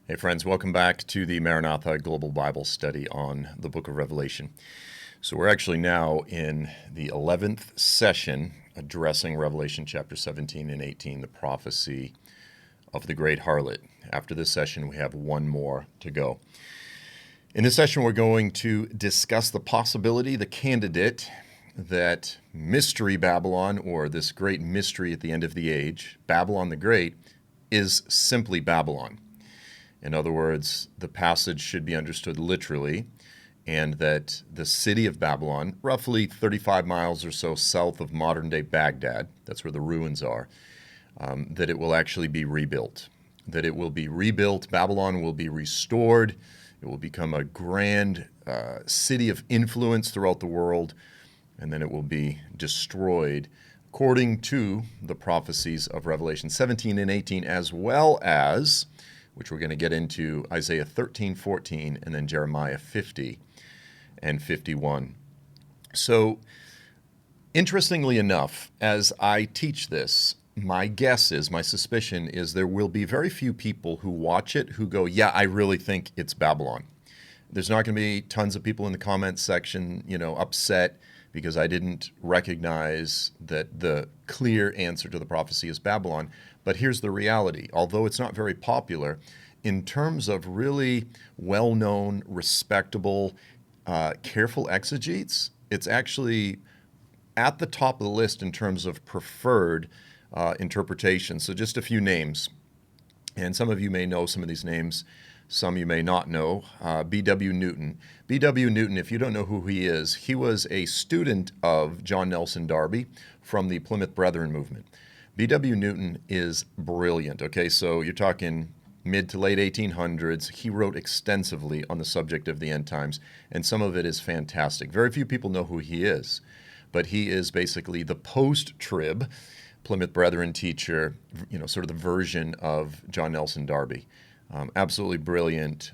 Hey friends, welcome back to the Maranatha Global Bible Study on the book of Revelation. So we're actually now in the 11th session addressing Revelation chapter 17 and 18, the prophecy of the great harlot. After this session, we have one more to go. In this session, we're going to discuss the possibility, the candidate, that Mystery Babylon, or this great mystery at the end of the age, Babylon the Great, is simply Babylon. In other words, the passage should be understood literally, and that the city of Babylon, roughly 35 miles or so south of modern-day Baghdad, that's where the ruins are, that it will actually be rebuilt. That it will be rebuilt, Babylon will be restored, it will become a grand city of influence throughout the world, and then it will be destroyed according to the prophecies of Revelation 17 and 18, as well as, which we're going to get into, Isaiah 13, 14, and then Jeremiah 50 and 51. So, interestingly enough, as I teach this, my guess is, my suspicion is there will be very few people who watch it who go, yeah, I really think it's Babylon. There's not going to be tons of people in the comments section, upset because I didn't recognize that the clear answer to the prophecy is Babylon. But here's the reality. Although it's not very popular, in terms of really well-known, respectable, careful exegetes, it's actually at the top of the list in terms of preferred interpretation. So just a few names. And some of you may know some of these names. Some you may not know. B.W. Newton. B.W. Newton, if you don't know who he is, he was a student of John Nelson Darby from the Plymouth Brethren movement. B.W. Newton is brilliant, okay? So you're talking mid to late 1800s. He wrote extensively on the subject of the end times, and some of it is fantastic. Very few people know who he is, but he is basically the post-trib Plymouth Brethren teacher, sort of the version of John Nelson Darby. Absolutely brilliant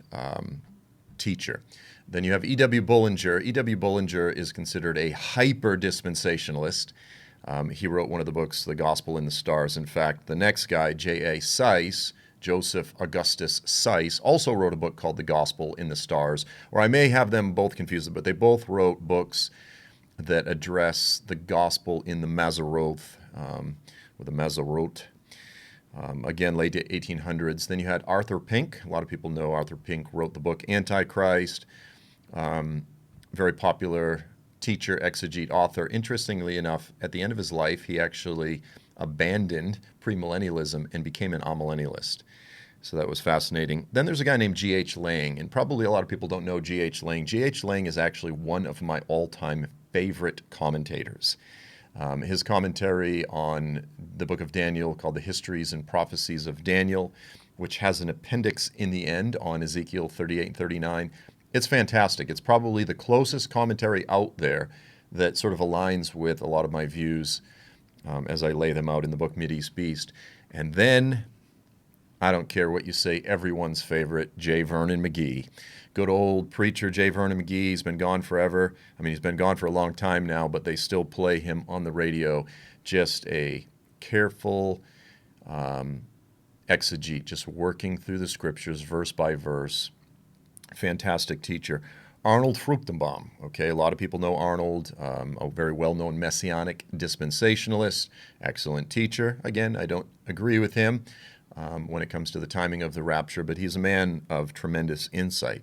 teacher. Then you have E.W. Bullinger. E.W. Bullinger is considered a hyper-dispensationalist. He wrote one of the books, The Gospel in the Stars. In fact, the next guy, J.A. Seiss, Joseph Augustus Seiss, also wrote a book called The Gospel in the Stars. Or I may have them both confused, but they both wrote books that address the gospel in the Mazzaroth, or the Mazzaroth. Again, late 1800s. Then you had Arthur Pink. A lot of people know Arthur Pink wrote the book Antichrist. Very popular teacher, exegete, author. Interestingly enough, at the end of his life, he actually abandoned premillennialism and became an amillennialist. So that was fascinating. Then there's a guy named G.H. Lang, and probably a lot of people don't know G.H. Lang. G.H. Lang is actually one of my all-time favorite commentators. His commentary on the book of Daniel called The Histories and Prophecies of Daniel, which has an appendix in the end on Ezekiel 38 and 39. It's fantastic. It's probably the closest commentary out there that sort of aligns with a lot of my views as I lay them out in the book Mideast Beast. And then, I don't care what you say, everyone's favorite, J. Vernon McGee. Good old preacher J. Vernon McGee. He's been gone forever. I mean, he's been gone for a long time now, but they still play him on the radio. Just a careful exegete, just working through the scriptures verse by verse. Fantastic teacher. Arnold Fruchtenbaum. Okay, a lot of people know Arnold, a very well-known messianic dispensationalist, excellent teacher. Again, I don't agree with him when it comes to the timing of the rapture, but he's a man of tremendous insight.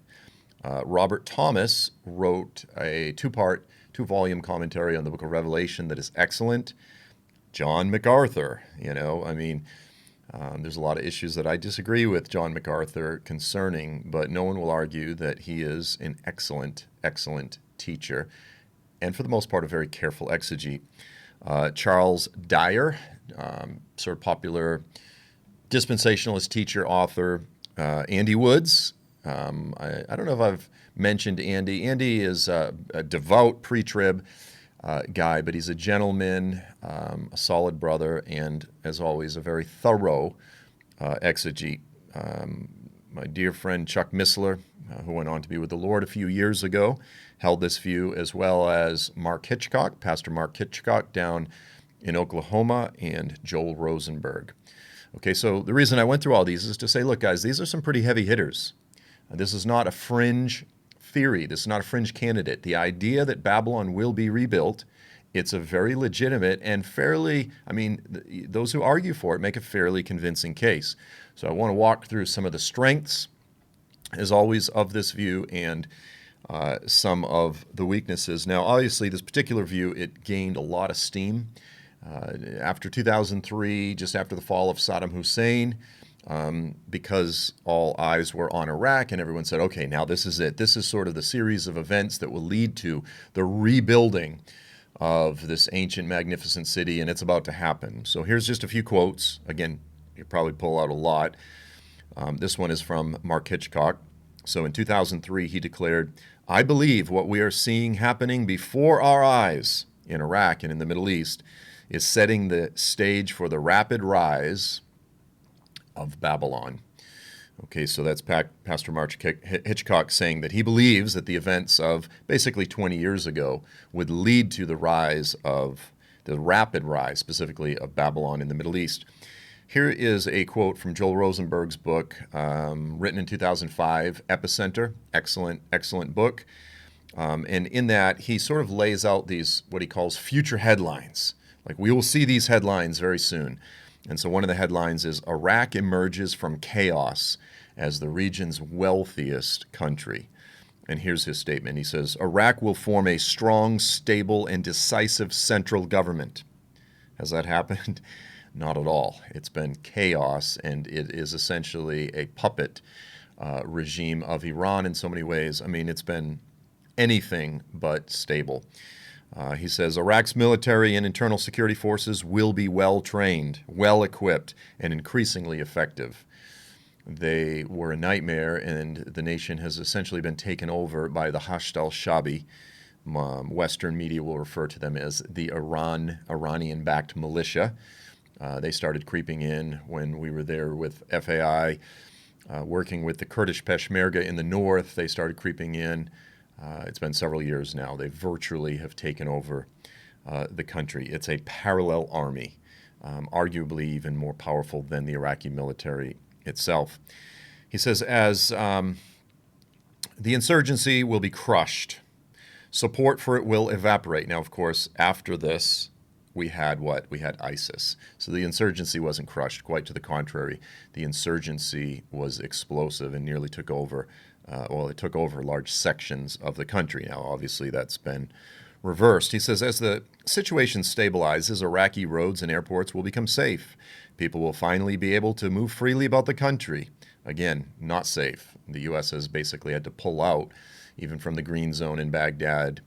Robert Thomas wrote a two-volume commentary on the book of Revelation that is excellent. John MacArthur, there's a lot of issues that I disagree with John MacArthur concerning, but no one will argue that he is an excellent, excellent teacher, and for the most part, a very careful exegete. Charles Dyer, sort of popular dispensationalist teacher, author. Andy Woods. I don't know if I've mentioned Andy. Andy is a devout pre-trib guy, but he's a gentleman, a solid brother, and as always, a very thorough exegete. My dear friend Chuck Missler, who went on to be with the Lord a few years ago, held this view, as well as Mark Hitchcock, Pastor Mark Hitchcock down in Oklahoma, and Joel Rosenberg. Okay, so the reason I went through all these is to say, look, guys, these are some pretty heavy hitters. This is not a fringe theory. This is not a fringe candidate. The idea that Babylon will be rebuilt, it's a very legitimate and fairly, those who argue for it make a fairly convincing case. So I want to walk through some of the strengths, as always, of this view and some of the weaknesses. Now, obviously, this particular view, it gained a lot of steam. After 2003, just after the fall of Saddam Hussein, because all eyes were on Iraq and everyone said, okay, now this is it. This is sort of the series of events that will lead to the rebuilding of this ancient, magnificent city, and it's about to happen. So here's just a few quotes. Again, you probably pull out a lot. This one is from Mark Hitchcock. So in 2003, he declared, "I believe what we are seeing happening before our eyes in Iraq and in the Middle East is setting the stage for the rapid rise of Babylon." Okay, so that's Pastor Mark Hitchcock saying that he believes that the events of basically 20 years ago would lead to the rapid rise, specifically of Babylon in the Middle East. Here is a quote from Joel Rosenberg's book, written in 2005, Epicenter. Excellent book. And in that, he sort of lays out these, what he calls future headlines. Like, we will see these headlines very soon. And so one of the headlines is, Iraq emerges from chaos as the region's wealthiest country. And here's his statement. He says, Iraq will form a strong, stable, and decisive central government. Has that happened? Not at all. It's been chaos, and it is essentially a puppet regime of Iran in so many ways. I mean, it's been anything but stable. He says, Iraq's military and internal security forces will be well-trained, well-equipped, and increasingly effective. They were a nightmare, and the nation has essentially been taken over by the Hashd al-Shabi. Western media will refer to them as the Iranian-backed militia. They started creeping in when we were there with FAI, working with the Kurdish Peshmerga in the north. They started creeping in. It's been several years now. They virtually have taken over the country. It's a parallel army, arguably even more powerful than the Iraqi military itself. He says, as the insurgency will be crushed, support for it will evaporate. Now, of course, after this, we had what? We had ISIS. So the insurgency wasn't crushed. Quite to the contrary. The insurgency was explosive and nearly took over, it took over large sections of the country. Now, obviously, that's been reversed. He says, as the situation stabilizes, Iraqi roads and airports will become safe. People will finally be able to move freely about the country. Again, not safe. The U.S. has basically had to pull out, even from the Green Zone in Baghdad,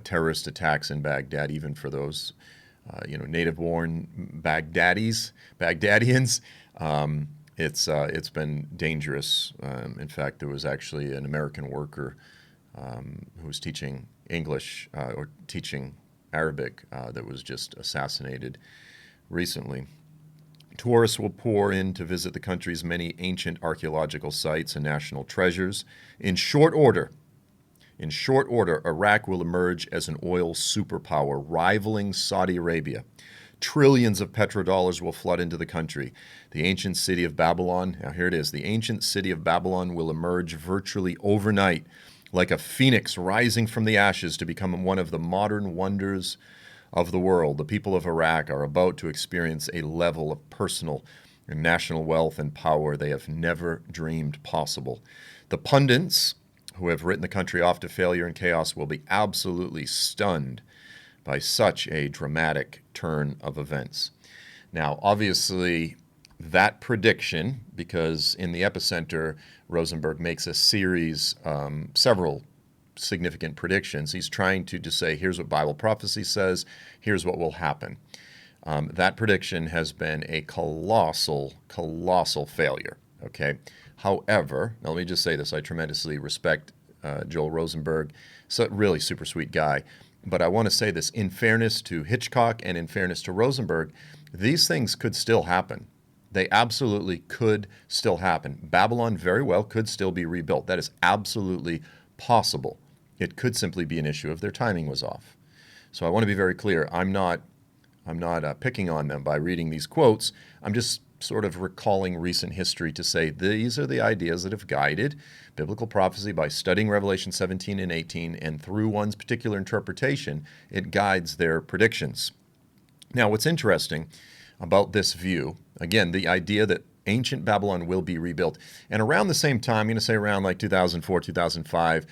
terrorist attacks in Baghdad, even for those native-born Baghdadians. It's been dangerous. In fact, there was actually an American worker who was teaching English or teaching Arabic that was just assassinated recently. Tourists will pour in to visit the country's many ancient archaeological sites and national treasures. In short order, Iraq will emerge as an oil superpower, rivaling Saudi Arabia. Trillions of petrodollars will flood into the country. The ancient city of Babylon, now here it is, the ancient city of Babylon will emerge virtually overnight, like a phoenix rising from the ashes to become one of the modern wonders of the world. The people of Iraq are about to experience a level of personal and national wealth and power they have never dreamed possible. The pundits who have written the country off to failure and chaos will be absolutely stunned by such a dramatic turn of events. Now, obviously, that prediction, because in the Epicenter, Rosenberg makes a series, several significant predictions. He's trying to just say, here's what Bible prophecy says, here's what will happen. That prediction has been a colossal failure, okay? However, now let me just say this, I tremendously respect Joel Rosenberg, so really super sweet guy, but I want to say this, in fairness to Hitchcock and in fairness to Rosenberg, these things could still happen. They absolutely could still happen. Babylon very well could still be rebuilt. That is absolutely possible. It could simply be an issue if their timing was off. So I want to be very clear. I'm not picking on them by reading these quotes. I'm just sort of recalling recent history to say these are the ideas that have guided biblical prophecy by studying Revelation 17 and 18, and through one's particular interpretation, it guides their predictions. Now, what's interesting about this view, again, the idea that ancient Babylon will be rebuilt, and around the same time, I'm going to say around like 2004, 2005,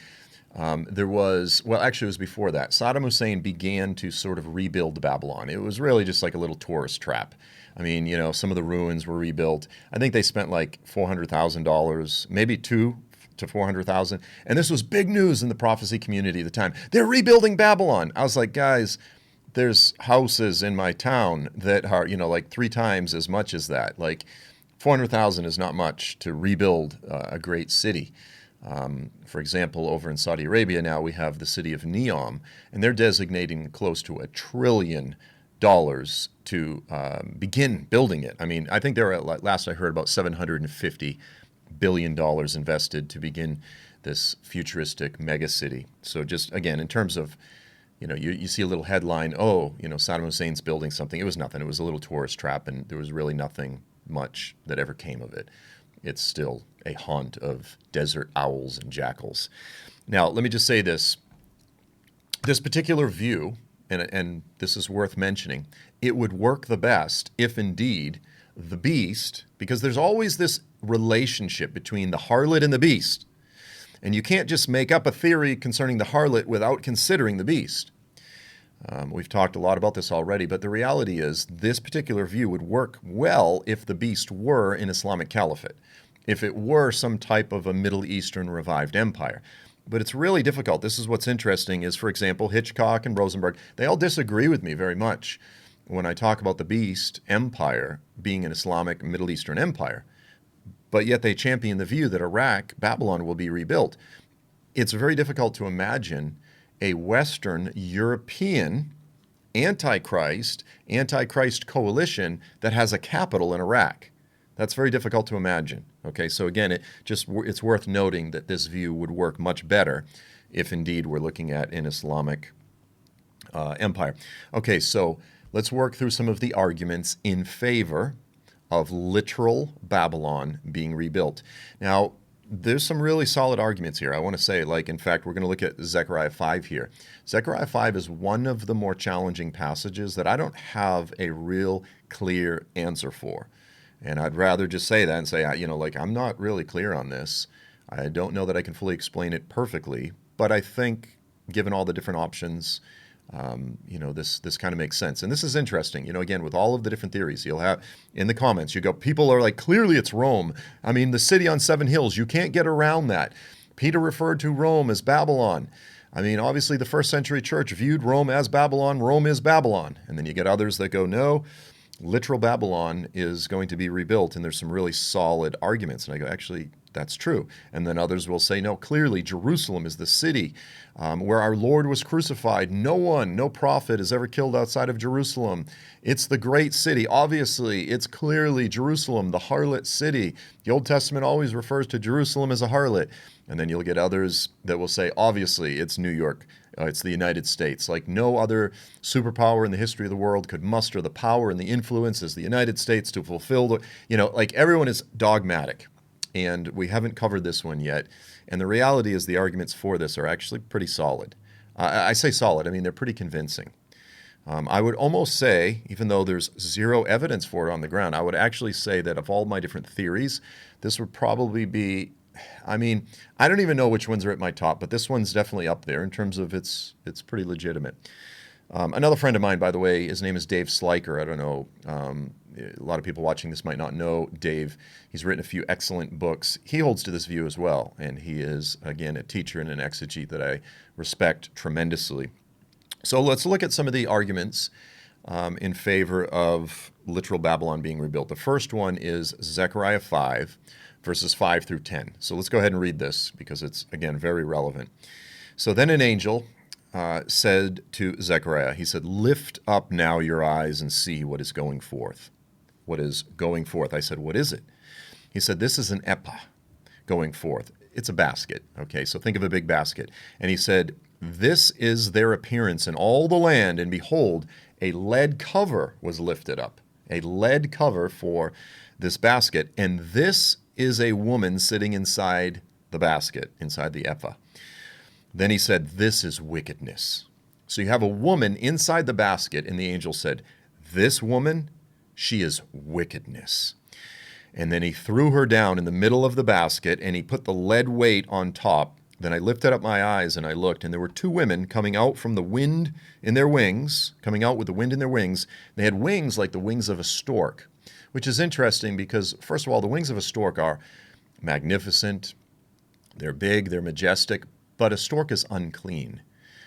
there was, well, actually it was before that, Saddam Hussein began to sort of rebuild Babylon. It was really just like a little tourist trap. I mean, you know, some of the ruins were rebuilt. I think they spent like $400,000, maybe $200,000 to $400,000. And this was big news in the prophecy community at the time. They're rebuilding Babylon. I was like, guys, there's houses in my town that are, you know, like 3 times as much as that. Like 400,000 is not much to rebuild a great city. For example, over in Saudi Arabia now we have the city of Neom, and they're designating close to $1 trillion to begin building it. I mean, I think there were, last I heard, about $750 billion invested to begin this futuristic mega city. So just, again, in terms of, you know, you see a little headline, oh, you know, Saddam Hussein's building something. It was nothing. It was a little tourist trap, and there was really nothing much that ever came of it. It's still a haunt of desert owls and jackals. Now, let me just say this. This particular view, and this is worth mentioning, it would work the best if indeed the beast, because there's always this relationship between the harlot and the beast. And you can't just make up a theory concerning the harlot without considering the beast. We've talked a lot about this already, but the reality is this particular view would work well if the beast were an Islamic caliphate, if it were some type of a Middle Eastern revived empire. But it's really difficult. This is what's interesting is, for example, Hitchcock and Rosenberg, they all disagree with me very much when I talk about the beast empire being an Islamic Middle Eastern empire. But yet they champion the view that Iraq, Babylon, will be rebuilt. It's very difficult to imagine a Western European antichrist coalition that has a capital in Iraq. That's very difficult to imagine. Okay, so again, it's worth noting that this view would work much better if indeed we're looking at an Islamic empire. Okay, so let's work through some of the arguments in favor of literal Babylon being rebuilt. Now, there's some really solid arguments here. I want to say, like, in fact, we're going to look at Zechariah 5 here. Zechariah 5 is one of the more challenging passages that I don't have a real clear answer for. And I'd rather just say that and say, you know, like, I'm not really clear on this. I don't know that I can fully explain it perfectly, but I think given all the different options, you know, this kind of makes sense. And this is interesting. You know, again, with all of the different theories, you'll have in the comments, you go, people are like, clearly it's Rome. I mean, the city on 7 hills, you can't get around that. Peter referred to Rome as Babylon. I mean, obviously the first century church viewed Rome as Babylon. Rome is Babylon. And then you get others that go, no, literal Babylon is going to be rebuilt. And there's some really solid arguments. And I go, actually, that's true. And then others will say, no, clearly Jerusalem is the city where our Lord was crucified. No prophet is ever killed outside of Jerusalem. It's the great city. Obviously, it's clearly Jerusalem, the harlot city. The Old Testament always refers to Jerusalem as a harlot. And then you'll get others that will say, obviously, it's New York. It's the United States. Like no other superpower in the history of the world could muster the power and the influence as the United States to fulfill the, you know, like everyone is dogmatic. And we haven't covered this one yet. And the reality is the arguments for this are actually pretty solid. I say solid, I mean, they're pretty convincing. I would almost say, even though there's zero evidence for it on the ground, I would actually say that of all my different theories, this would probably be, I mean, I don't even know which ones are at my top, but this one's definitely up there in terms of it's pretty legitimate. Another friend of mine, by the way, his name is Dave Sliker. I don't know, a lot of people watching this might not know Dave. He's written a few excellent books. He holds to this view as well, and he is, again, a teacher and an exegete that I respect tremendously. So let's look at some of the arguments in favor of literal Babylon being rebuilt. The first one is Zechariah 5, verses 5 through 10. So let's go ahead and read this because it's, again, very relevant. So then an angel said to Zechariah, he said, "Lift up now your eyes and see what is going forth." What is going forth? I said, what is it? He said, this is an ephah going forth. It's a basket. Okay, so think of a big basket. And he said, this is their appearance in all the land, and behold, a lead cover was lifted up. a lead cover for this basket, and this is a woman sitting inside the basket, inside the ephah. Then he said, this is wickedness. So you have a woman inside the basket, and the angel said, this woman, she is wickedness. And then he threw her down in the middle of the basket, and he put the lead weight on top. Then I lifted up my eyes, and I looked, and there were two women coming out from the wind in their wings, coming out with the wind in their wings. They had wings like the wings of a stork, which is interesting because, first of all, the wings of a stork are magnificent, they're big, they're majestic, but a stork is unclean.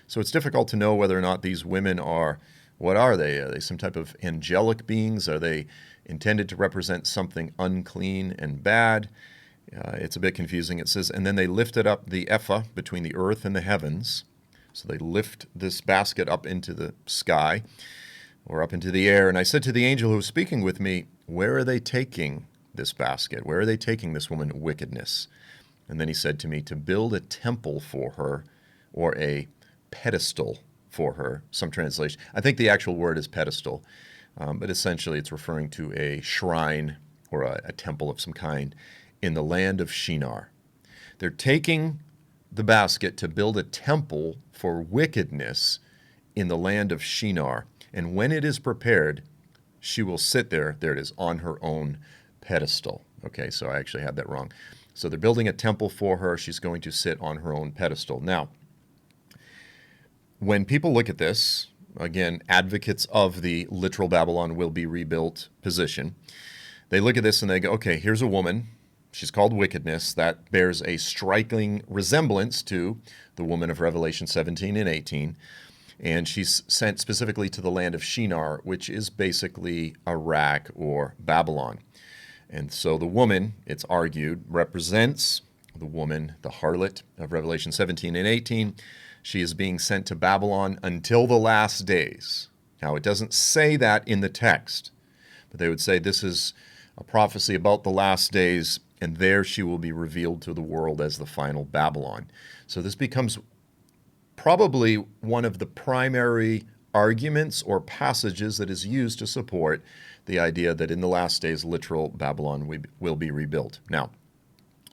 So it's difficult to know whether or not these women are, what are they? Are they some type of angelic beings? Are they intended to represent something unclean and bad? It's a bit confusing. It says, and then they lifted up the ephah between the earth and the heavens. So they lift this basket up into the sky or up into the air. And I said to the angel who was speaking with me, where are they taking this basket? Where are they taking this woman wickedness? And then he said to me, to build a temple for her, or a pedestal for her, some translation. I think the actual word is pedestal, but essentially it's referring to a shrine or a temple of some kind in the land of Shinar. They're taking the basket to build a temple for wickedness in the land of Shinar. And when it is prepared, she will sit there it is, on her own pedestal. Okay, so I actually had that wrong. So they're building a temple for her. She's going to sit on her own pedestal. Now, when people look at this, again, advocates of the literal Babylon will be rebuilt position, they look at this and they go, okay, here's a woman. She's called wickedness. That bears a striking resemblance to the woman of Revelation 17 and 18. And she's sent specifically to the land of Shinar, which is basically Iraq or Babylon. And so the woman, it's argued, represents the woman, the harlot of Revelation 17 and 18. She is being sent to Babylon until the last days. Now, it doesn't say that in the text, but they would say this is a prophecy about the last days, and there she will be revealed to the world as the final Babylon. So this becomes probably one of the primary arguments or passages that is used to support the idea that in the last days, literal Babylon will be rebuilt. Now,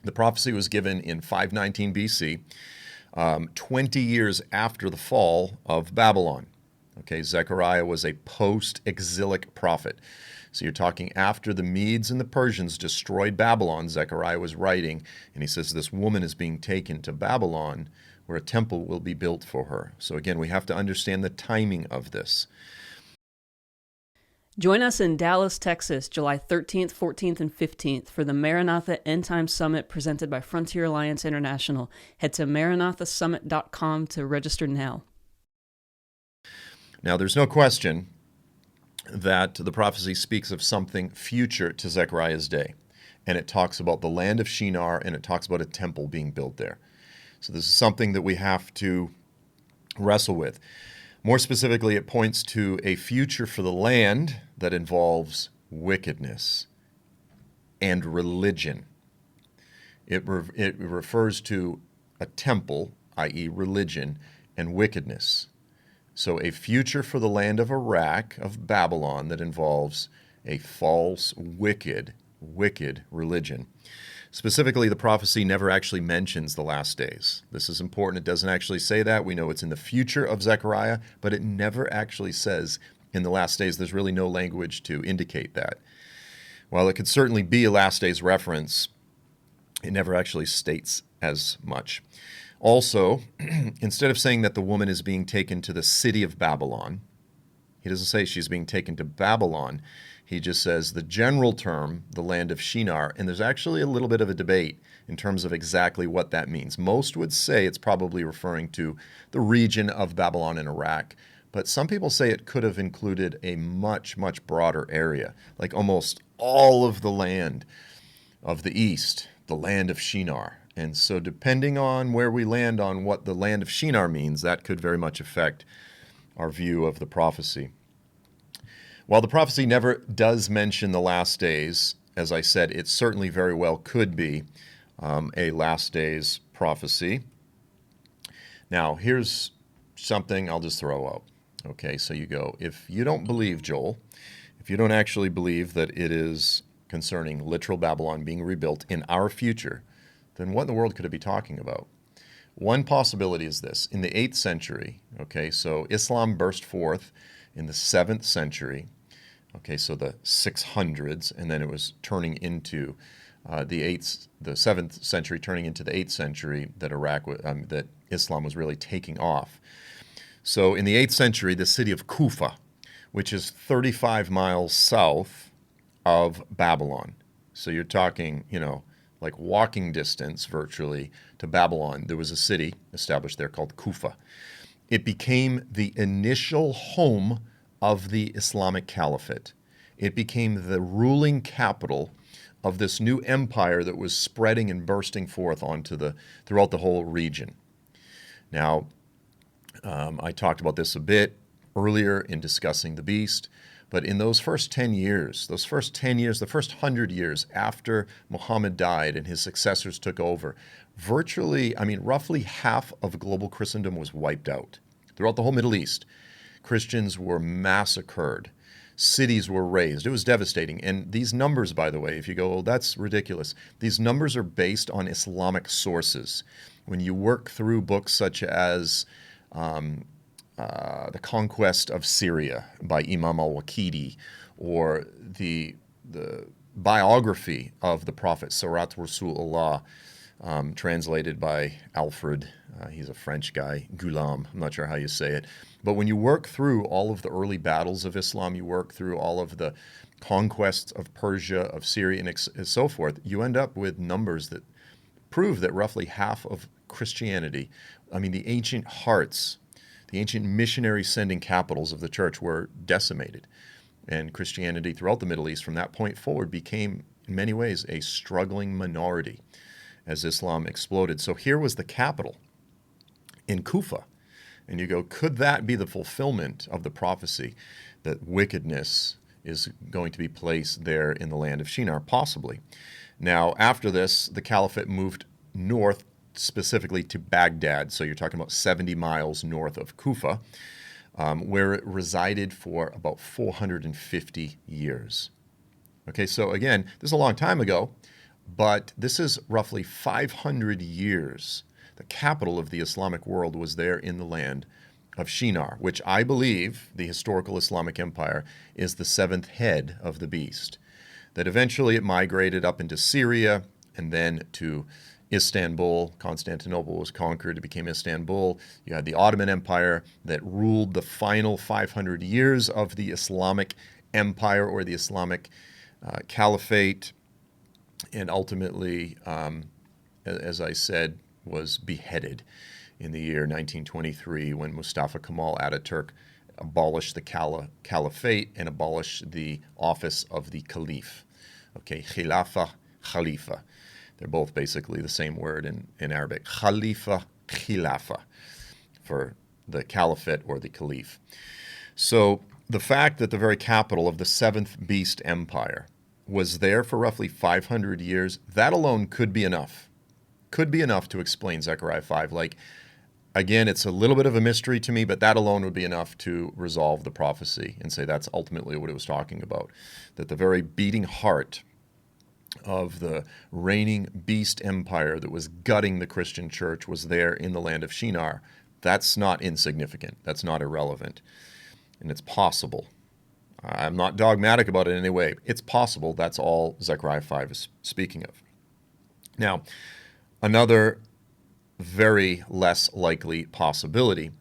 the prophecy was given in 519 BC, 20 years after the fall of Babylon. Okay, Zechariah was a post-exilic prophet. So you're talking after the Medes and the Persians destroyed Babylon, Zechariah was writing, and he says this woman is being taken to Babylon where a temple will be built for her. So again, we have to understand the timing of this. Join us in Dallas, Texas, July 13th, 14th, and 15th for the Maranatha End Time Summit presented by Frontier Alliance International. Head to maranathasummit.com to register now. Now, there's no question that the prophecy speaks of something future to Zechariah's day. And it talks about the land of Shinar, and it talks about a temple being built there. So this is something that we have to wrestle with. More specifically, it points to a future for the land that involves wickedness and religion. It refers to a temple, i.e. religion, and wickedness. So a future for the land of Iraq, of Babylon, that involves a false, wicked religion. Specifically, the prophecy never actually mentions the last days. This is important. It doesn't actually say that. We know it's in the future of Zechariah, but it never actually says in the last days. There's really no language to indicate that. While it could certainly be a last days reference, it never actually states as much. Also, instead of saying that the woman is being taken to the city of Babylon, he doesn't say she's being taken to Babylon. He just says the general term, the land of Shinar, and there's actually a little bit of a debate in terms of exactly what that means. Most would say it's probably referring to the region of Babylon and Iraq, but some people say it could have included a much, much broader area, like almost all of the land of the east, the land of Shinar. And so depending on where we land on what the land of Shinar means, that could very much affect our view of the prophecy. While the prophecy never does mention the last days, as I said, it certainly very well could be a last days prophecy. Now, here's something I'll just throw out. Okay, so you go, if you don't believe, Joel, if you don't actually believe that it is concerning literal Babylon being rebuilt in our future, then what in the world could it be talking about? One possibility is this. In the 8th century, okay, so Islam burst forth in the 7th century, okay, so the 600s, and then it was turning into the 7th century, turning into the 8th century that that Islam was really taking off. So in the 8th century, the city of Kufa, which is 35 miles south of Babylon. So you're talking, like walking distance virtually to Babylon. There was a city established there called Kufa. It became the initial home of the Islamic Caliphate. It became the ruling capital of this new empire that was spreading and bursting forth throughout the whole region. Now, I talked about this a bit earlier in discussing the beast, but in those first 10 years, the first 100 years after Muhammad died and his successors took over, roughly half of global Christendom was wiped out. Throughout the whole Middle East, Christians were massacred. Cities were razed. It was devastating. And these numbers, by the way, if you go, oh, that's ridiculous, these numbers are based on Islamic sources. When you work through books such as The Conquest of Syria by Imam al-Waqidi, or the biography of the Prophet Sirat Rasulullah, translated by Alfred, he's a French guy, Ghulam, I'm not sure how you say it. But when you work through all of the early battles of Islam, you work through all of the conquests of Persia, of Syria, and so forth, you end up with numbers that prove that roughly half of Christianity, the ancient hearts, the ancient missionary sending capitals of the church were decimated. And Christianity throughout the Middle East from that point forward became, in many ways, a struggling minority as Islam exploded. So here was the capital in Kufa. And you go, could that be the fulfillment of the prophecy that wickedness is going to be placed there in the land of Shinar? Possibly. Now, after this, the caliphate moved north, specifically to Baghdad. So you're talking about 70 miles north of Kufa, where it resided for about 450 years. Okay, so again, this is a long time ago, but this is roughly 500 years. The capital of the Islamic world was there in the land of Shinar, which I believe the historical Islamic Empire is the seventh head of the beast. That eventually it migrated up into Syria and then to Istanbul. Constantinople was conquered. It became Istanbul. You had the Ottoman Empire that ruled the final 500 years of the Islamic Empire or the Islamic Caliphate, and ultimately, as I said, was beheaded in the year 1923 when Mustafa Kemal Ataturk abolished the caliphate and abolished the office of the caliph. Okay, Khalifa. They're both basically the same word in Arabic. Khilafa, for the caliphate or the caliph. So the fact that the very capital of the seventh beast empire was there for roughly 500 years, that alone could be enough. Could be enough to explain Zechariah 5. Again, it's a little bit of a mystery to me, but that alone would be enough to resolve the prophecy and say that's ultimately what it was talking about. That the very beating heart of the reigning beast empire that was gutting the Christian church was there in the land of Shinar. That's not insignificant. That's not irrelevant. And it's possible. I'm not dogmatic about it in any way. It's possible. That's all Zechariah 5 is speaking of. Now, another very less likely possibility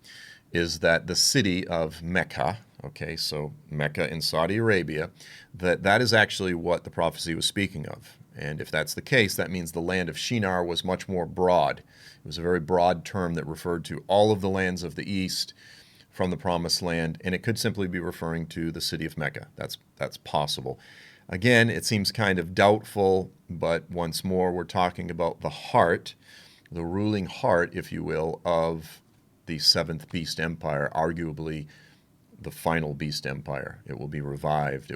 is that the city of Mecca, okay, so Mecca in Saudi Arabia, that is actually what the prophecy was speaking of. And if that's the case, that means the land of Shinar was much more broad. It was a very broad term that referred to all of the lands of the east from the Promised Land, and it could simply be referring to the city of Mecca. That's possible. Again, it seems kind of doubtful, but once more, we're talking about the heart, the ruling heart, if you will, of the seventh beast empire, arguably the final beast empire. It will be revived.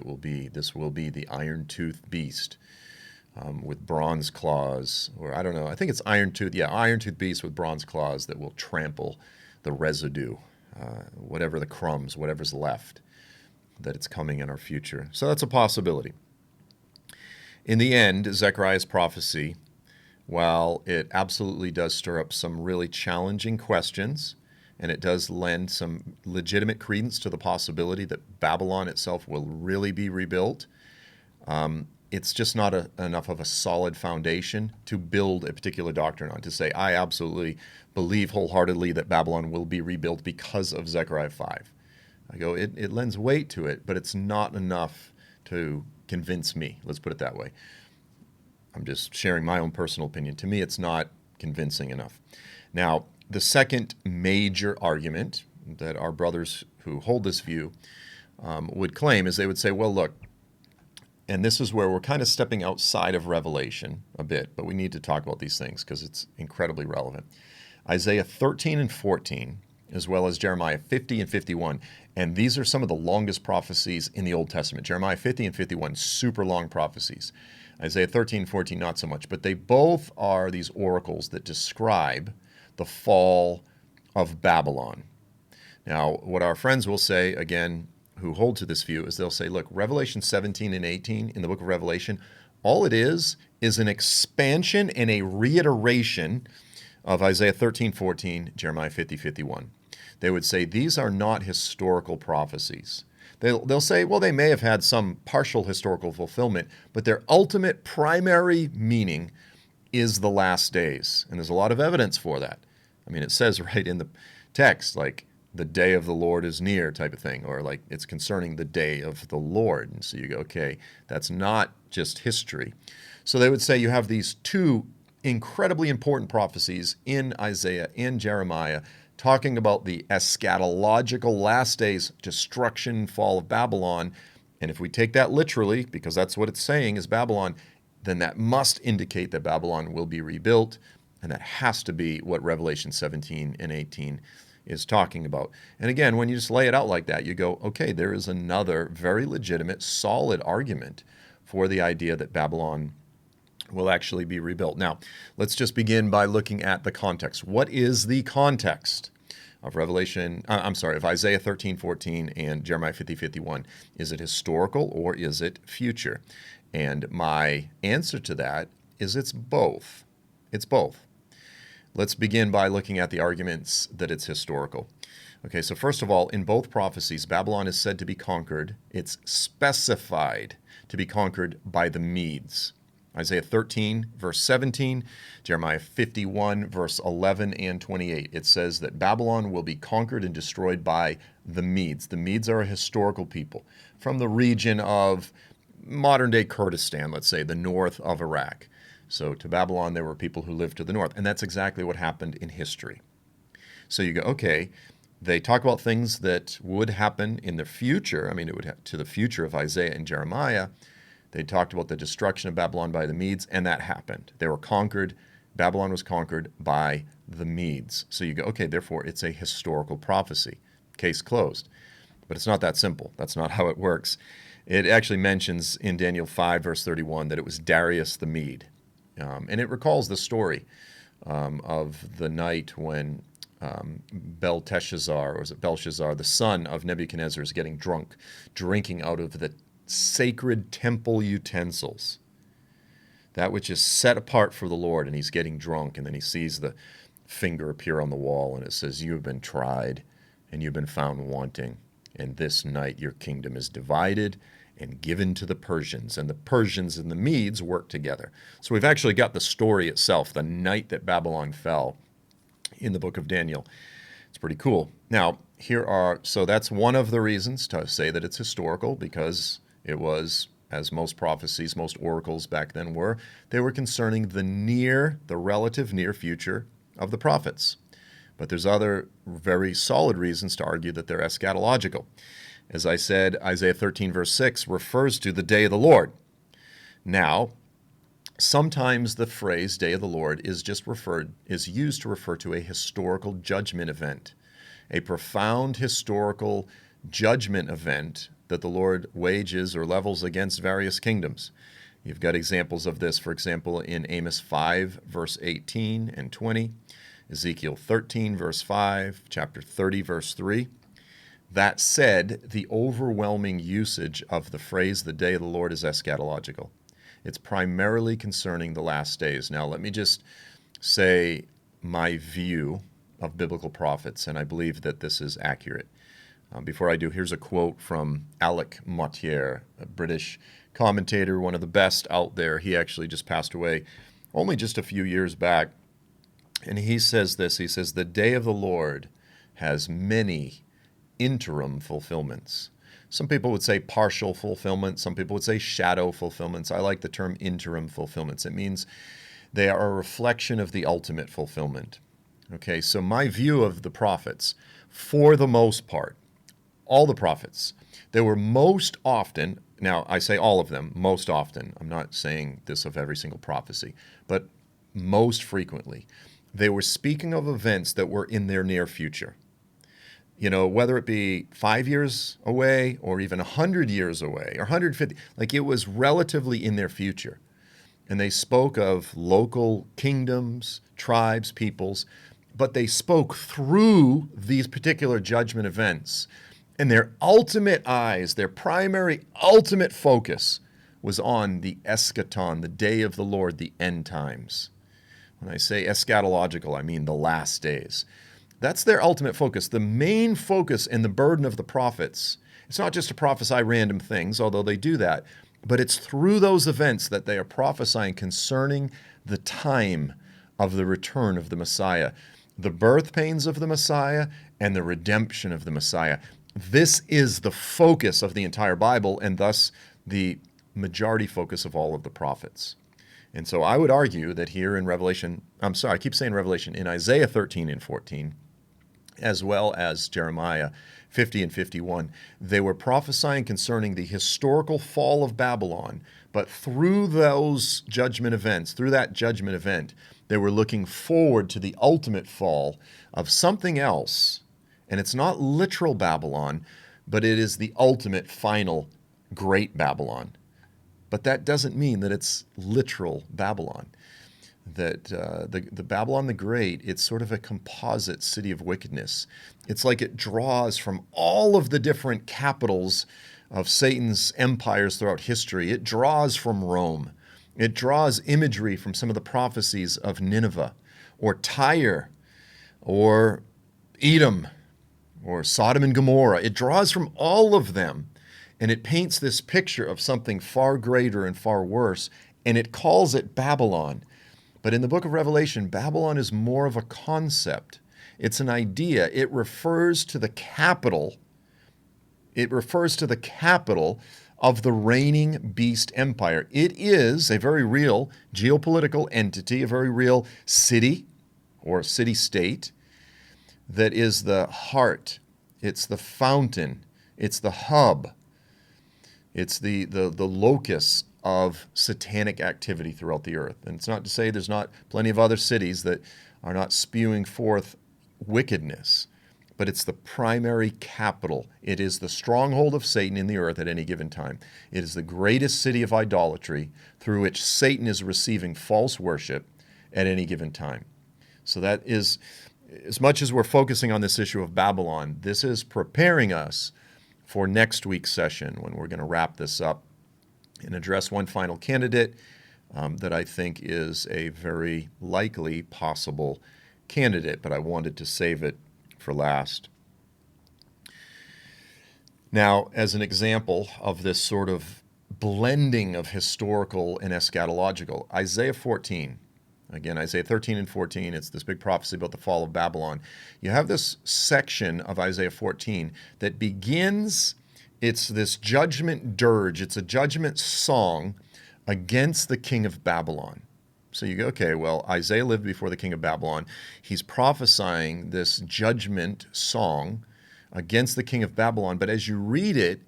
This will be the iron-toothed beast with bronze claws, or I don't know, I think it's iron-toothed beast with bronze claws that will trample the residue, whatever the crumbs, whatever's left. that it's coming in our future. So that's a possibility. In the end, Zechariah's prophecy, while it absolutely does stir up some really challenging questions, and it does lend some legitimate credence to the possibility that Babylon itself will really be rebuilt, it's just not enough of a solid foundation to build a particular doctrine on, to say, I absolutely believe wholeheartedly that Babylon will be rebuilt because of Zechariah 5. I go, it lends weight to it, but it's not enough to convince me. Let's put it that way. I'm just sharing my own personal opinion. To me, it's not convincing enough. Now, the second major argument that our brothers who hold this view would claim is they would say, well, look, and this is where we're kind of stepping outside of Revelation a bit, but we need to talk about these things because it's incredibly relevant. Isaiah 13 and 14, as well as Jeremiah 50 and 51, and these are some of the longest prophecies in the Old Testament. Jeremiah 50 and 51, super long prophecies. Isaiah 13 and 14, not so much, but they both are these oracles that describe the fall of Babylon. Now, what our friends will say, again, who hold to this view, is they'll say, look, Revelation 17 and 18 in the book of Revelation, all it is an expansion and a reiteration of Isaiah 13, 14, Jeremiah 50, 51. They would say these are not historical prophecies. They'll say, well, they may have had some partial historical fulfillment, but their ultimate primary meaning is the last days. And there's a lot of evidence for that. I mean, it says right in the text, like, the day of the Lord is near type of thing, or like it's concerning the day of the Lord. And so you go, okay, that's not just history. So they would say you have these two incredibly important prophecies in Isaiah and Jeremiah talking about the eschatological last days destruction and fall of Babylon. And if we take that literally, because that's what it's saying is Babylon, then that must indicate that Babylon will be rebuilt. And that has to be what Revelation 17 and 18 is talking about. And again, when you just lay it out like that, you go, okay, there is another very legitimate, solid argument for the idea that Babylon will actually be rebuilt. Now, let's just begin by looking at the context. What is the context of of Isaiah 13, 14 and Jeremiah 50, 51? Is it historical or is it future? And my answer to that is it's both. It's both. Let's begin by looking at the arguments that it's historical. Okay, so first of all, in both prophecies, Babylon is said to be conquered. It's specified to be conquered by the Medes. Isaiah 13, verse 17, Jeremiah 51, verse 11 and 28. It says that Babylon will be conquered and destroyed by the Medes. The Medes are a historical people from the region of modern-day Kurdistan, let's say, the north of Iraq. So to Babylon, there were people who lived to the north, and that's exactly what happened in history. So you go, okay, they talk about things that would happen in the future. I mean, it would have to the future of Isaiah and Jeremiah. They talked about the destruction of Babylon by the Medes, and that happened. They were conquered. Babylon was conquered by the Medes. So you go, okay, therefore it's a historical prophecy. Case closed. But it's not that simple. That's not how it works. It actually mentions in Daniel 5, verse 31, that it was Darius the Mede. And it recalls the story of the night when Belshazzar, the son of Nebuchadnezzar, is getting drunk, drinking out of the sacred temple utensils, that which is set apart for the Lord, and he's getting drunk, and then he sees the finger appear on the wall, and it says, you have been tried, and you've been found wanting, and this night your kingdom is divided and given to the Persians, and the Persians and the Medes work together. So we've actually got the story itself, the night that Babylon fell, in the book of Daniel. It's pretty cool. Now, so that's one of the reasons to say that it's historical, because it was, as most prophecies, most oracles back then were, they were concerning the relative near future of the prophets. But there's other very solid reasons to argue that they're eschatological. As I said, Isaiah 13, verse 6 refers to the day of the Lord. Now, sometimes the phrase day of the Lord is used to refer to a historical judgment event, a profound historical judgment event that the Lord wages or levels against various kingdoms. You've got examples of this, for example, in Amos 5, verse 18 and 20, Ezekiel 13, verse 5, chapter 30, verse 3. That said, the overwhelming usage of the phrase the day of the Lord is eschatological. It's primarily concerning the last days. Now, let me just say my view of biblical prophets, and I believe that this is accurate. Before I do, here's a quote from Alec Motyer, a British commentator, one of the best out there. He actually just passed away only just a few years back. And he says this, he says, the day of the Lord has many interim fulfillments. Some people would say partial fulfillment. Some people would say shadow fulfillments. I like the term interim fulfillments. It means they are a reflection of the ultimate fulfillment. Okay, so my view of the prophets, for the most part, all the prophets, they were most often, now I say all of them, most often, I'm not saying this of every single prophecy, but most frequently, they were speaking of events that were in their near future. You know, whether it be 5 years away or even 100 years away or 150, like it was relatively in their future. And they spoke of local kingdoms, tribes, peoples, but they spoke through these particular judgment events. And their ultimate eyes, their primary ultimate focus was on the eschaton, the day of the Lord, the end times. When I say eschatological, I mean the last days. That's their ultimate focus. The main focus and the burden of the prophets, it's not just to prophesy random things, although they do that, but it's through those events that they are prophesying concerning the time of the return of the Messiah, the birth pains of the Messiah, and the redemption of the Messiah. This is the focus of the entire Bible, and thus the majority focus of all of the prophets. And so I would argue that here in Revelation, I keep saying Revelation, in Isaiah 13 and 14, as well as Jeremiah 50 and 51, they were prophesying concerning the historical fall of Babylon, but through those judgment events, through that judgment event, they were looking forward to the ultimate fall of something else. And it's not literal Babylon, but it is the ultimate final great Babylon. But that doesn't mean that it's literal Babylon. That the Babylon the Great, it's sort of a composite city of wickedness. It's like it draws from all of the different capitals of Satan's empires throughout history. It draws from Rome. It draws imagery from some of the prophecies of Nineveh or Tyre or Edom or Sodom and Gomorrah. It draws from all of them, and it paints this picture of something far greater and far worse, and it calls it Babylon. But in the book of Revelation, Babylon is more of a concept. It's an idea. It refers to the capital. It refers to the capital of the reigning beast empire. It is a very real geopolitical entity, a very real city or city-state that is the heart. It's the fountain. It's the hub. It's the locus of satanic activity throughout the earth. And it's not to say there's not plenty of other cities that are not spewing forth wickedness, but it's the primary capital. It is the stronghold of Satan in the earth at any given time. It is the greatest city of idolatry through which Satan is receiving false worship at any given time. So that is, as much as we're focusing on this issue of Babylon, this is preparing us for next week's session when we're going to wrap this up and address one final candidate that I think is a very likely possible candidate, but I wanted to save it for last. Now, as an example of this sort of blending of historical and eschatological, Isaiah 14. Again, Isaiah 13 and 14, it's this big prophecy about the fall of Babylon. You have this section of Isaiah 14 that begins, it's this judgment dirge, it's a judgment song against the king of Babylon. So you go, okay, well, Isaiah lived before the king of Babylon. He's prophesying this judgment song against the king of Babylon. But as you read it,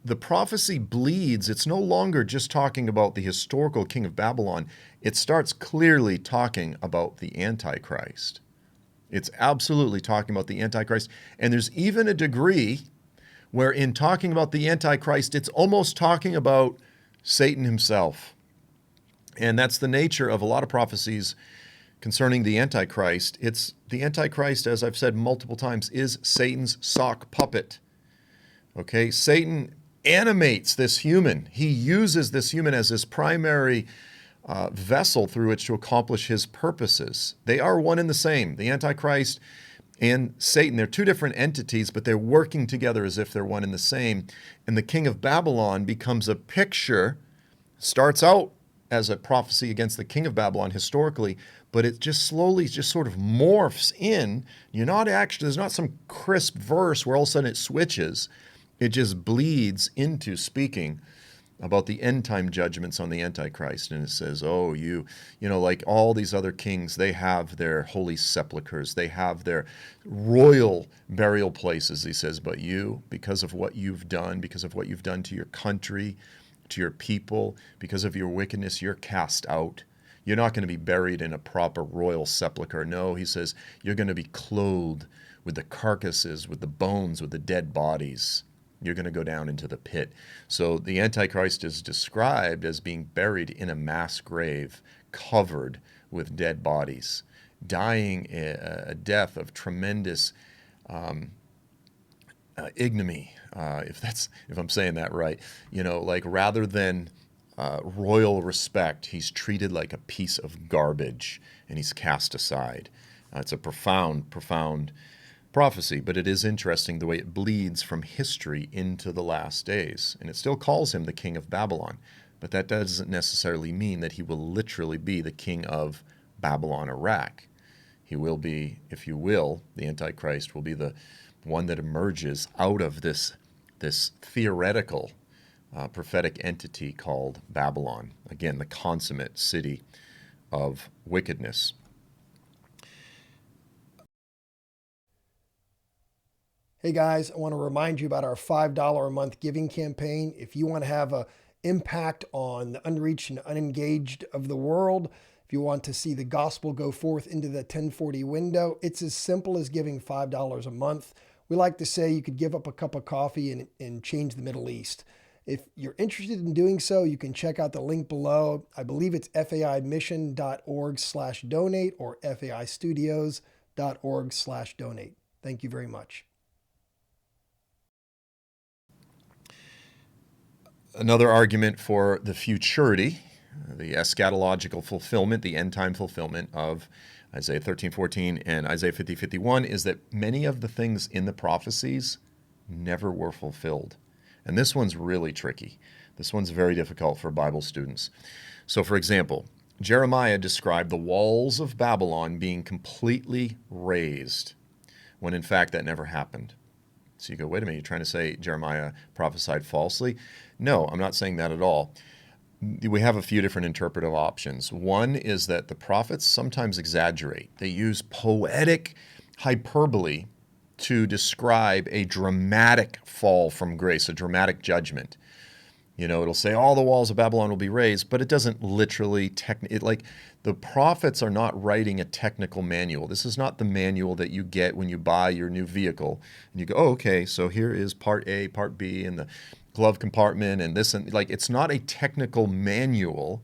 the prophecy bleeds. It's no longer just talking about the historical king of Babylon. It starts clearly talking about the Antichrist. It's absolutely talking about the Antichrist. And there's even a degree where in talking about the Antichrist, it's almost talking about Satan himself. And that's the nature of a lot of prophecies concerning the Antichrist. It's the Antichrist, as I've said multiple times, is Satan's sock puppet. Okay, Satan animates this human. He uses this human as his primary vessel through which to accomplish his purposes. They are one and the same. The Antichrist and Satan, they're two different entities, but they're working together as if they're one and the same. And the king of Babylon becomes a picture, starts out as a prophecy against the king of Babylon historically, but it just slowly just sort of morphs in. There's not some crisp verse where all of a sudden it switches. It just bleeds into speaking about the end time judgments on the Antichrist. And it says, oh, like all these other kings, they have their holy sepulchres, they have their royal burial places, he says, but you, because of what you've done to your country, to your people, because of your wickedness, you're cast out. You're not going to be buried in a proper royal sepulcher. No, he says, you're going to be clothed with the carcasses, with the bones, with the dead bodies. You're going to go down into the pit. So the Antichrist is described as being buried in a mass grave, covered with dead bodies, dying a death of tremendous ignominy, if I'm saying that right. Like rather than royal respect, he's treated like a piece of garbage, and he's cast aside. It's a profound prophecy, but it is interesting the way it bleeds from history into the last days. And it still calls him the king of Babylon, but that doesn't necessarily mean that he will literally be the king of Babylon, Iraq. He will be, if you will, the Antichrist will be the one that emerges out of this theoretical prophetic entity called Babylon. Again, the consummate city of wickedness. Hey guys, I want to remind you about our $5 a month giving campaign. If you want to have an impact on the unreached and unengaged of the world, if you want to see the gospel go forth into the 1040 window, it's as simple as giving $5 a month. We like to say you could give up a cup of coffee and change the Middle East. If you're interested in doing so, you can check out the link below. I believe it's faimission.org/donate or faistudios.org/donate. Thank you very much. Another argument for the futurity, the eschatological fulfillment, the end-time fulfillment of Isaiah 13:14 and Isaiah 50:51 is that many of the things in the prophecies never were fulfilled. And this one's really tricky. This one's very difficult for Bible students. So, for example, Jeremiah described the walls of Babylon being completely razed, when in fact that never happened. So you go, wait a minute, you're trying to say Jeremiah prophesied falsely? No, I'm not saying that at all. We have a few different interpretive options. One is that the prophets sometimes exaggerate. They use poetic hyperbole to describe a dramatic fall from grace, a dramatic judgment. It'll say all the walls of Babylon will be razed, but it doesn't literally the prophets are not writing a technical manual. This is not the manual that you get when you buy your new vehicle and you go, oh, okay, so here is part A, part B, and the glove compartment and this, and it's not a technical manual.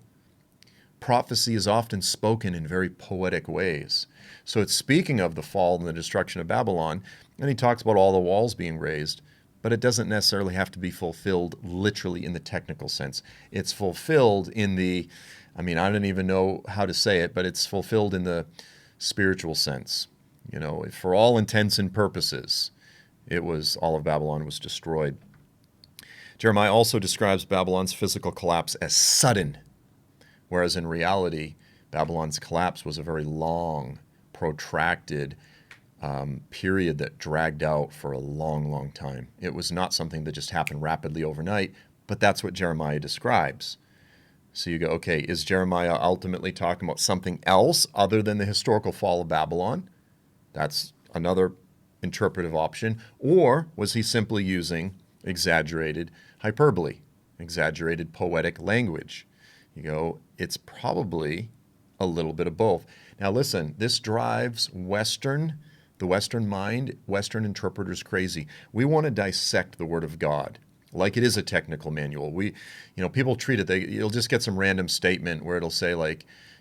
Prophecy is often spoken in very poetic ways. So it's speaking of the fall and the destruction of Babylon, and he talks about all the walls being razed, but it doesn't necessarily have to be fulfilled literally in the technical sense. It's fulfilled in the, I don't even know how to say it, but it's fulfilled in the spiritual sense. For all intents and purposes, all of Babylon was destroyed. Jeremiah also describes Babylon's physical collapse as sudden, whereas in reality, Babylon's collapse was a very long, protracted period that dragged out for a long, long time. It was not something that just happened rapidly overnight, but that's what Jeremiah describes. So you go, okay, is Jeremiah ultimately talking about something else other than the historical fall of Babylon? That's another interpretive option. Or was he simply using exaggerated hyperbole, exaggerated poetic language? You go, it's probably a little bit of both. Now listen, this drives the Western mind, Western interpreters crazy. We want to dissect the Word of God like it is a technical manual. People treat it, you'll just get some random statement where it'll say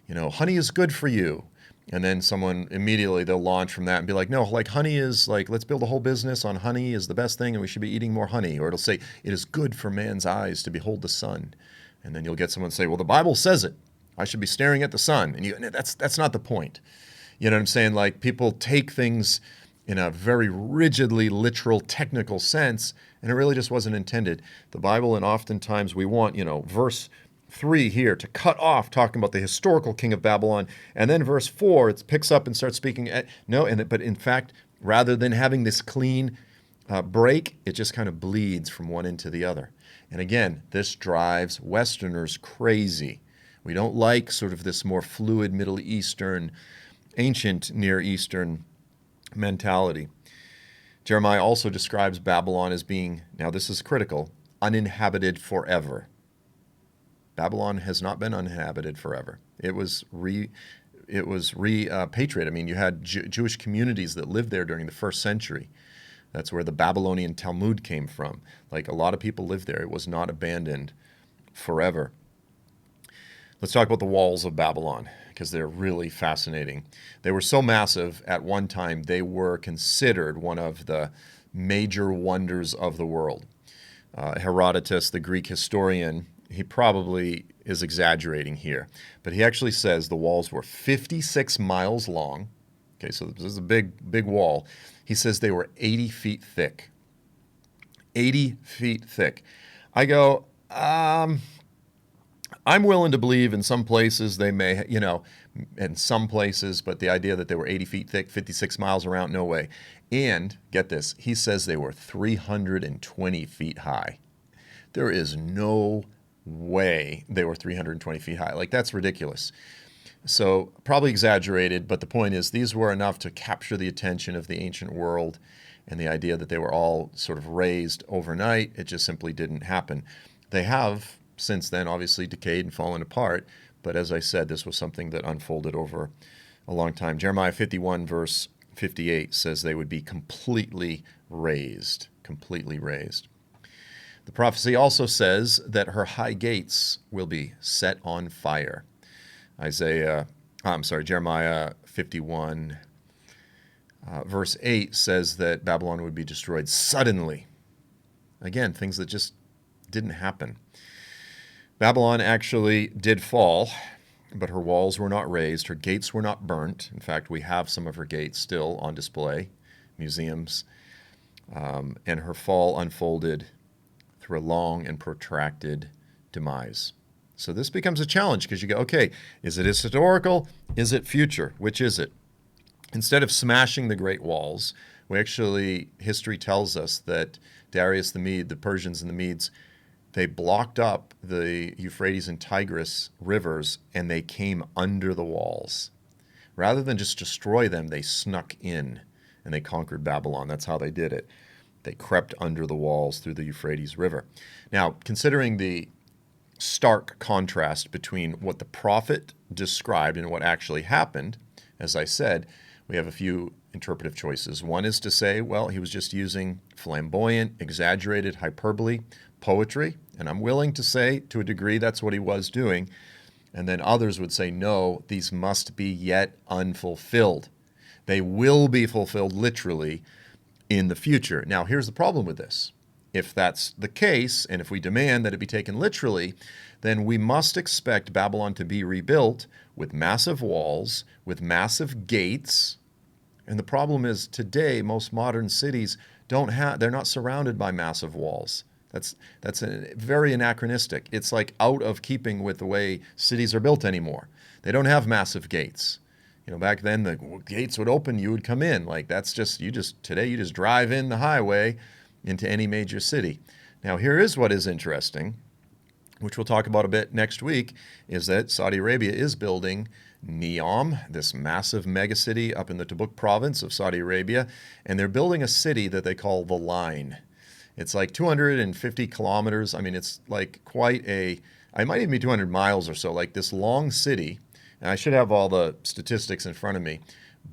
honey is good for you. And then someone immediately, they'll launch from that and be like, no, like honey is like, let's build a whole business on honey is the best thing and we should be eating more honey. Or it'll say, it is good for man's eyes to behold the sun. And then you'll get someone say, well, the Bible says it. I should be staring at the sun. And that's not the point. You know what I'm saying? Like people take things in a very rigidly literal technical sense, and it really just wasn't intended. The Bible, and oftentimes we want, verse 3 here to cut off talking about the historical king of Babylon, and then verse 4 it picks up and starts speaking but in fact, rather than having this clean break, it just kind of bleeds from one end to the other. And again, this drives Westerners crazy. We don't like sort of this more fluid Middle Eastern, ancient Near Eastern mentality. Jeremiah also describes Babylon as being, now this is critical, uninhabited forever. Babylon has not been uninhabited forever. It was repatriated. I mean, you had Jewish communities that lived there during the first century. That's where the Babylonian Talmud came from. Like a lot of people lived there. It was not abandoned forever. Let's talk about the walls of Babylon, because they're really fascinating. They were so massive at one time, they were considered one of the major wonders of the world. Herodotus, the Greek historian, he probably is exaggerating here, but he actually says the walls were 56 miles long. Okay, so this is a big wall. He says they were 80 feet thick. 80 feet thick. I go, I'm willing to believe in some places they may, in some places, but the idea that they were 80 feet thick, 56 miles around, no way. And get this, he says they were 320 feet high. There is no way they were 320 feet high. Like, that's ridiculous. So probably exaggerated, but the point is these were enough to capture the attention of the ancient world, and the idea that they were all sort of raised overnight, it just simply didn't happen. They have since then obviously decayed and fallen apart, but as I said, this was something that unfolded over a long time. Jeremiah 51 verse 58 says they would be completely razed, completely razed. The prophecy also says that her high gates will be set on fire. Jeremiah 51 verse 8 says that Babylon would be destroyed suddenly. Again, things that just didn't happen. Babylon actually did fall, but her walls were not razed. Her gates were not burnt. In fact, we have some of her gates still on display, museums. And her fall unfolded through a long and protracted demise. So this becomes a challenge because you go, okay, is it historical? Is it future? Which is it? Instead of smashing the Great Walls, history tells us that Darius the Mede, the Persians and the Medes, they blocked up the Euphrates and Tigris rivers and they came under the walls. Rather than just destroy them, they snuck in and they conquered Babylon. That's how they did it. They crept under the walls through the Euphrates River. Now, considering the stark contrast between what the prophet described and what actually happened, as I said, we have a few interpretive choices. One is to say, well, he was just using flamboyant, exaggerated hyperbole, poetry, and I'm willing to say to a degree that's what he was doing. And then others would say, no, these must be yet unfulfilled. They will be fulfilled literally in the future. Now, here's the problem with this. If that's the case, and if we demand that it be taken literally, then we must expect Babylon to be rebuilt with massive walls, with massive gates. And the problem is today, most modern cities they're not surrounded by massive walls. That's very anachronistic. It's like out of keeping with the way cities are built anymore. They don't have massive gates. Back then the gates would open, you would come in. Like today you just drive in the highway into any major city. Now here is what is interesting, which we'll talk about a bit next week, is that Saudi Arabia is building Neom, this massive megacity up in the Tabuk province of Saudi Arabia, and they're building a city that they call the Line. It's like 250 kilometers. I mean, it's like it might even be 200 miles or so, like this long city. And I should have all the statistics in front of me,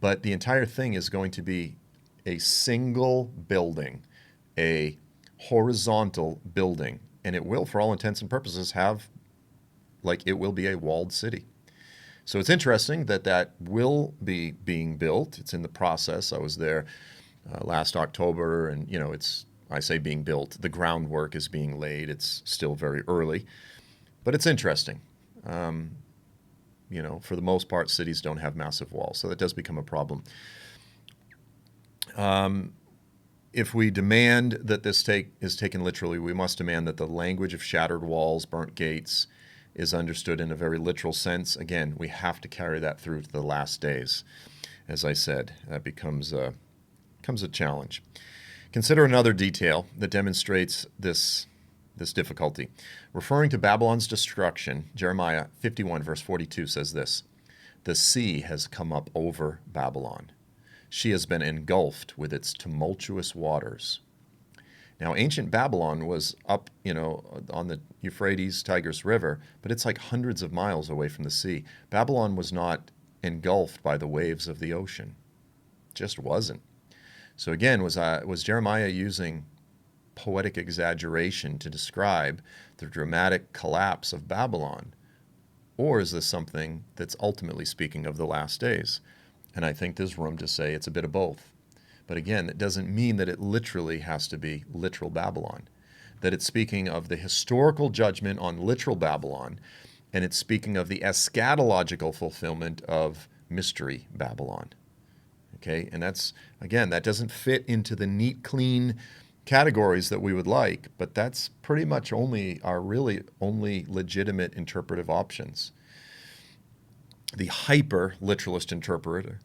but the entire thing is going to be a single building, a horizontal building, and it will, for all intents and purposes, it will be a walled city. So it's interesting that that will be being built. It's in the process. I was there last October, and I say being built. The groundwork is being laid. It's still very early, but it's interesting. For the most part, cities don't have massive walls, so that does become a problem. If we demand that this is taken literally, we must demand that the language of shattered walls, burnt gates, is understood in a very literal sense. Again, we have to carry that through to the last days. As I said, that becomes a challenge. Consider another detail that demonstrates this difficulty. Referring to Babylon's destruction, Jeremiah 51, verse 42 says this: "The sea has come up over Babylon. She has been engulfed with its tumultuous waters." Now, ancient Babylon was up, on the Euphrates, Tigris River, but it's like hundreds of miles away from the sea. Babylon was not engulfed by the waves of the ocean. Just wasn't. So again, was Jeremiah using poetic exaggeration to describe the dramatic collapse of Babylon? Or is this something that's ultimately speaking of the last days? And I think there's room to say it's a bit of both. But again, it doesn't mean that it literally has to be literal Babylon, that it's speaking of the historical judgment on literal Babylon, and it's speaking of the eschatological fulfillment of mystery Babylon. Okay, and that doesn't fit into the neat, clean categories that we would like, but that's pretty much our really only legitimate interpretive options. The hyper-literalist interpreter,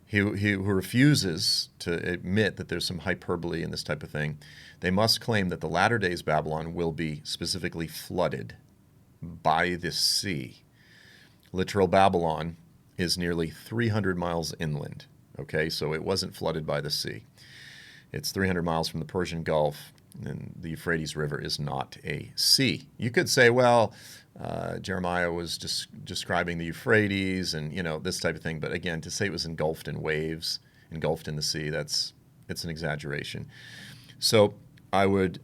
who refuses to admit that there's some hyperbole in this type of thing, they must claim that the latter days Babylon will be specifically flooded by the sea. Literal Babylon is nearly 300 miles inland. Okay, so it wasn't flooded by the sea. It's 300 miles from the Persian Gulf, and the Euphrates River is not a sea. You could say, well, Jeremiah was just describing the Euphrates and, this type of thing. But again, to say it was engulfed in waves, engulfed in the sea, it's an exaggeration. So I would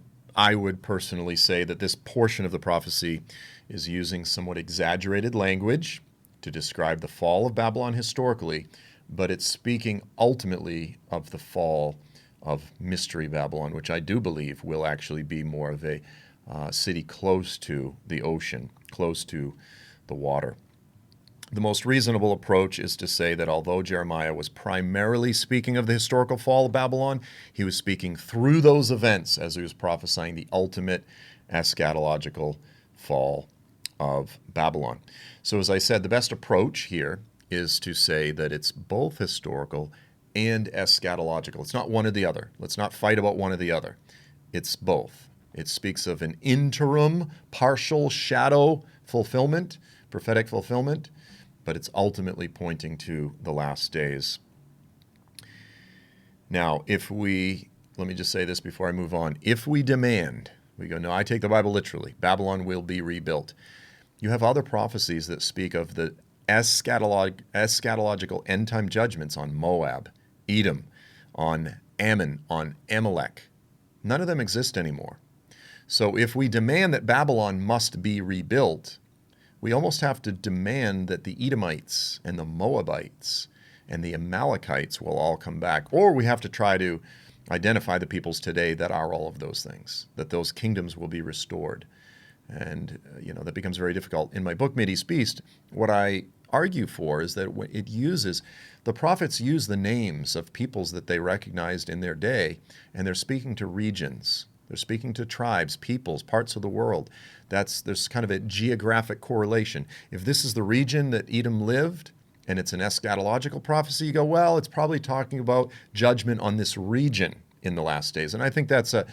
personally say that this portion of the prophecy is using somewhat exaggerated language to describe the fall of Babylon historically, but it's speaking ultimately of the fall of Mystery Babylon, which I do believe will actually be more of a city close to the ocean, close to the water. The most reasonable approach is to say that although Jeremiah was primarily speaking of the historical fall of Babylon, he was speaking through those events as he was prophesying the ultimate eschatological fall of Babylon. So as I said, the best approach here is to say that it's both historical and eschatological. It's not one or the other. Let's not fight about one or the other. It's both. It speaks of an interim, partial shadow fulfillment, prophetic fulfillment, but it's ultimately pointing to the last days. Now, let me just say this before I move on. If we demand, we go, no, I take the Bible literally, Babylon will be rebuilt. You have other prophecies that speak of the eschatological end-time judgments on Moab, Edom, on Ammon, on Amalek. None of them exist anymore. So if we demand that Babylon must be rebuilt, we almost have to demand that the Edomites and the Moabites and the Amalekites will all come back. Or we have to try to identify the peoples today that are all of those things, that those kingdoms will be restored. And, that becomes very difficult. In my book, Mideast Beast, what I argue for is that the prophets use the names of peoples that they recognized in their day, and they're speaking to regions. They're speaking to tribes, peoples, parts of the world. There's kind of a geographic correlation. If this is the region that Edom lived, and it's an eschatological prophecy, you go, well, it's probably talking about judgment on this region in the last days. And I think that's a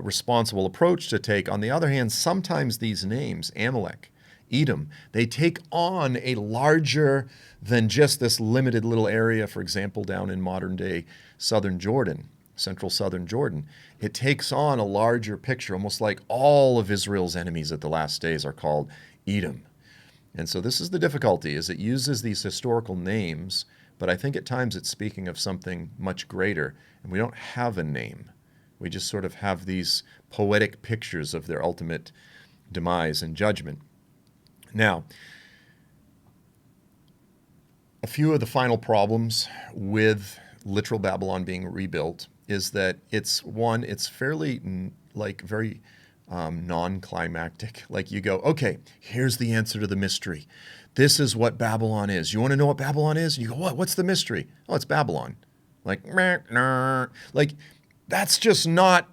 responsible approach to take. On the other hand, sometimes these names, Amalek, Edom, they take on a larger than just this limited little area, for example, down in modern-day southern Jordan, central southern Jordan. It takes on a larger picture, almost like all of Israel's enemies at the last days are called Edom. And so this is the difficulty, is it uses these historical names, but I think at times it's speaking of something much greater, and we don't have a name. We just sort of have these poetic pictures of their ultimate demise and judgment. Now, A few of the final problems with literal Babylon being rebuilt is that it's fairly very non-climactic. Like you go, okay, here's the answer to the mystery. This is what Babylon is. You want to know what Babylon is? You go, what? What's the mystery? Oh, it's Babylon. Like, like that's just not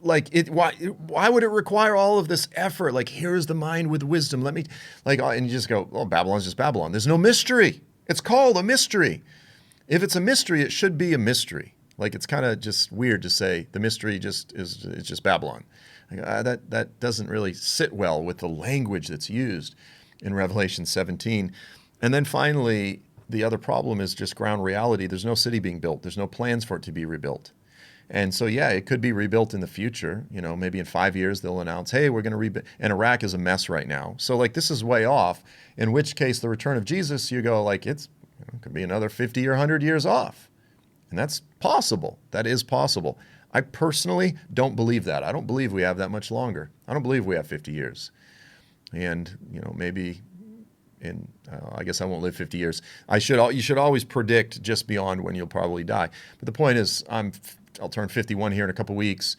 like it. Why would it require all of this effort? Like, here's the mind with wisdom. Let me and you just go, oh, Babylon's just Babylon. There's no mystery. It's called a mystery. If it's a mystery, it should be a mystery. Like, it's kind of just weird to say the mystery it's just Babylon. That doesn't really sit well with the language that's used in Revelation 17. And then finally, the other problem is just ground reality. There's no city being built. There's no plans for it to be rebuilt. And so, yeah, it could be rebuilt in the future. You know, maybe in 5 years they'll announce, hey, we're going to rebuild. And Iraq is a mess right now. So, like, this is way off, in which case the return of Jesus, you go, like, it could be another 50 or 100 years off. And that's possible. That is possible. I personally don't believe that. I don't believe we have that much longer. I don't believe we have 50 years. And, maybe I guess I won't live 50 years. You should always predict just beyond when you'll probably die. But the point is, I'll turn 51 here in a couple weeks.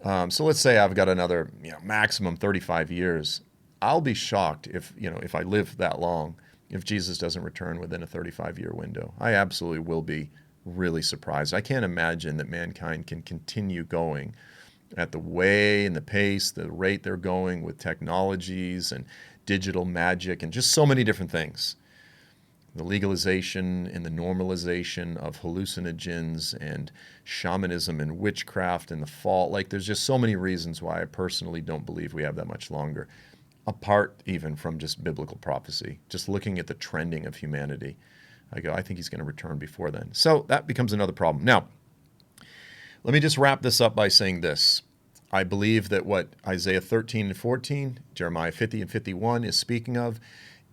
So let's say I've got another, maximum 35 years. I'll be shocked if I live that long, if Jesus doesn't return within a 35-year window. I absolutely will be really surprised. I can't imagine that mankind can continue going at the way and the pace, the rate they're going with technologies and digital magic and just so many different things. The legalization and the normalization of hallucinogens and shamanism and witchcraft and the fall. Like, there's just so many reasons why I personally don't believe we have that much longer, apart even from just biblical prophecy, just looking at the trending of humanity. I think he's going to return before then. So that becomes another problem. Now, let me just wrap this up by saying this. I believe that what Isaiah 13 and 14, Jeremiah 50 and 51 is speaking of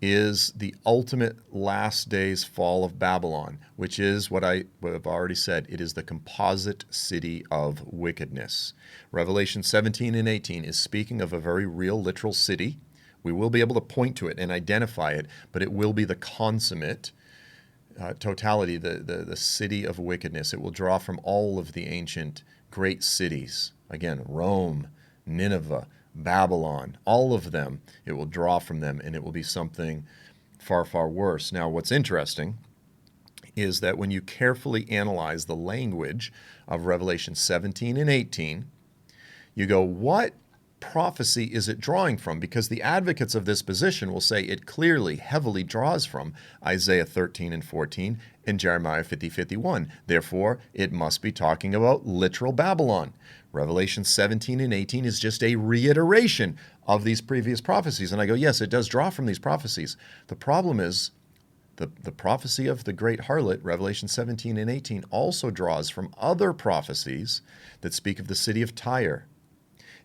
is the ultimate last days fall of Babylon, which is what I've already said. It is the composite city of wickedness. Revelation 17 and 18 is speaking of a very real, literal city. We will be able to point to it and identify it, but it will be the consummate totality, the city of wickedness. It will draw from all of the ancient great cities. Again, Rome, Nineveh, Babylon, all of them. It will draw from them, and it will be something far, far worse. Now, what's interesting is that when you carefully analyze the language of Revelation 17 and 18, you go, what prophecy is it drawing from? Because the advocates of this position will say it clearly, heavily draws from Isaiah 13 and 14 and Jeremiah 50, 51. Therefore, it must be talking about literal Babylon. Revelation 17 and 18 is just a reiteration of these previous prophecies. And I go, yes, it does draw from these prophecies. The problem is the prophecy of the great harlot, Revelation 17 and 18, also draws from other prophecies that speak of the city of Tyre.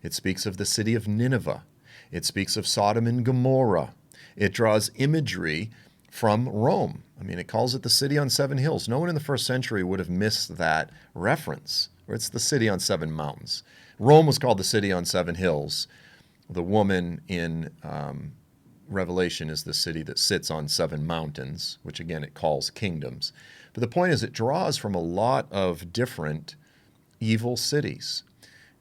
It speaks of the city of Nineveh. It speaks of Sodom and Gomorrah. It draws imagery from Rome. I mean, it calls it the city on seven hills. No one in the first century would have missed that reference, where it's the city on seven mountains. Rome was called the city on seven hills. The woman in Revelation is the city that sits on seven mountains, which again it calls kingdoms. But the point is, it draws from a lot of different evil cities.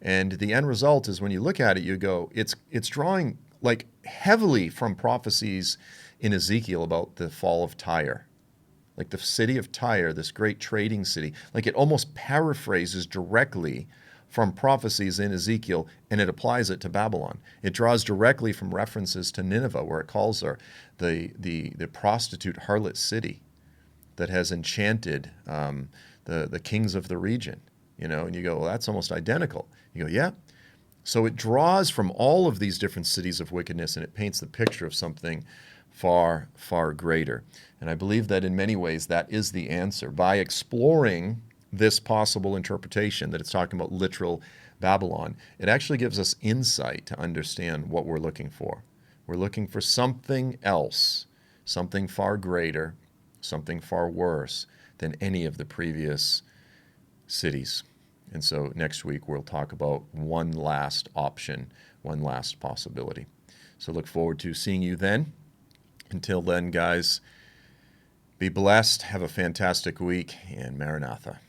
And the end result is, when you look at it, you go, it's drawing like heavily from prophecies in Ezekiel about the fall of Tyre. Like the city of Tyre, this great trading city, like it almost paraphrases directly from prophecies in Ezekiel, and it applies it to Babylon. It draws directly from references to Nineveh, where it calls her the prostitute harlot city that has enchanted the kings of the region. And you go, well, that's almost identical. You go, yeah. So it draws from all of these different cities of wickedness, and it paints the picture of something far, far greater. And I believe that in many ways that is the answer. By exploring this possible interpretation that it's talking about literal Babylon, it actually gives us insight to understand what we're looking for. We're looking for something else, something far greater, something far worse than any of the previous cities. And so next week we'll talk about one last option, one last possibility. So look forward to seeing you then. Until then, guys, Be blessed. Have a fantastic week, and Maranatha.